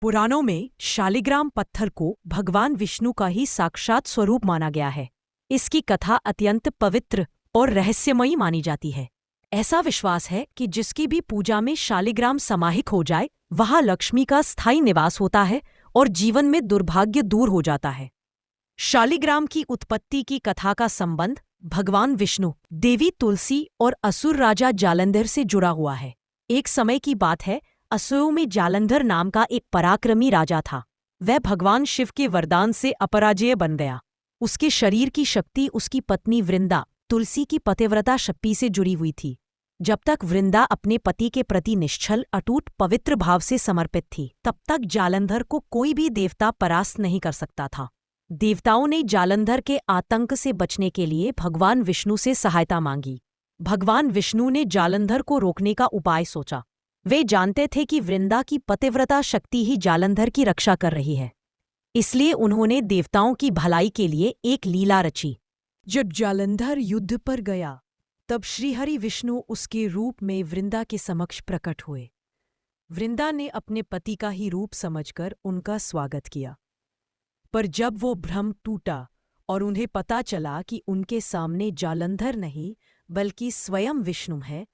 पुराणों में शालिग्राम पत्थर को भगवान विष्णु का ही साक्षात स्वरूप माना गया है। इसकी कथा अत्यंत पवित्र और रहस्यमयी मानी जाती है। ऐसा विश्वास है कि जिसकी भी पूजा में शालिग्राम समाहित हो जाए, वहाँ लक्ष्मी का स्थायी निवास होता है और जीवन में दुर्भाग्य दूर हो जाता है। शालिग्राम की उत्पत्ति की कथा का संबंध भगवान विष्णु, देवी तुलसी और असुर राजा जालंधर से जुड़ा हुआ है। एक समय की बात है, असुरों में जालंधर नाम का एक पराक्रमी राजा था। वह भगवान शिव के वरदान से अपराजेय बन गया। उसके शरीर की शक्ति उसकी पत्नी वृंदा, तुलसी की पतिव्रता शक्ति से जुड़ी हुई थी। जब तक वृंदा अपने पति के प्रति निश्चल, अटूट, पवित्र भाव से समर्पित थी, तब तक जालंधर को कोई भी देवता परास्त नहीं कर सकता था। देवताओं ने जालंधर के आतंक से बचने के लिए भगवान विष्णु से सहायता मांगी। भगवान विष्णु ने जालंधर को रोकने का उपाय सोचा। वे जानते थे कि वृंदा की पतिव्रता शक्ति ही जालंधर की रक्षा कर रही है। इसलिए उन्होंने देवताओं की भलाई के लिए एक लीला रची। जब जालंधर युद्ध पर गया, तब श्रीहरि विष्णु उसके रूप में वृंदा के समक्ष प्रकट हुए। वृंदा ने अपने पति का ही रूप समझकर उनका स्वागत किया। पर जब वो भ्रम टूटा और उन्हें पता चला कि उनके सामने जालंधर नहीं बल्कि स्वयं विष्णु है,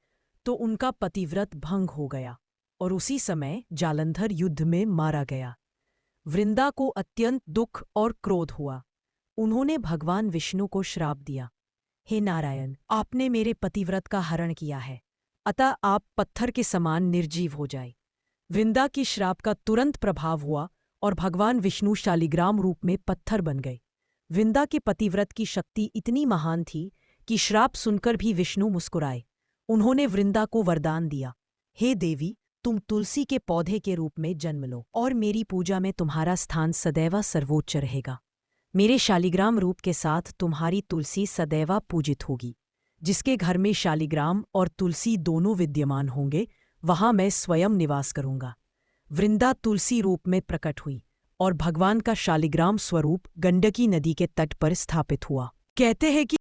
तो उनका पतिव्रत भंग हो गया और उसी समय जालंधर युद्ध में मारा गया। वृंदा को अत्यंत दुख और क्रोध हुआ। उन्होंने भगवान विष्णु को श्राप दिया, हे नारायण, आपने मेरे पतिव्रत का हरण किया है, अतः आप पत्थर के समान निर्जीव हो जाए। वृंदा की श्राप का तुरंत प्रभाव हुआ और भगवान विष्णु शालिग्राम रूप में पत्थर बन गए। वृंदा के पतिव्रत की शक्ति इतनी महान थी कि श्राप सुनकर भी विष्णु मुस्कुराए। उन्होंने वृंदा को वरदान दिया, हे देवी, तुम तुलसी के पौधे के रूप में जन्म लो और मेरी पूजा में तुम्हारा स्थान सदैव सर्वोच्च रहेगा। मेरे शालिग्राम रूप के साथ तुम्हारी तुलसी सदैव पूजित होगी। जिसके घर में शालिग्राम और तुलसी दोनों विद्यमान होंगे, वहां मैं स्वयं निवास करूंगा। वृंदा तुलसी रूप में प्रकट हुई और भगवान का शालिग्राम स्वरूप गंडकी नदी के तट पर स्थापित हुआ। कहते हैं कि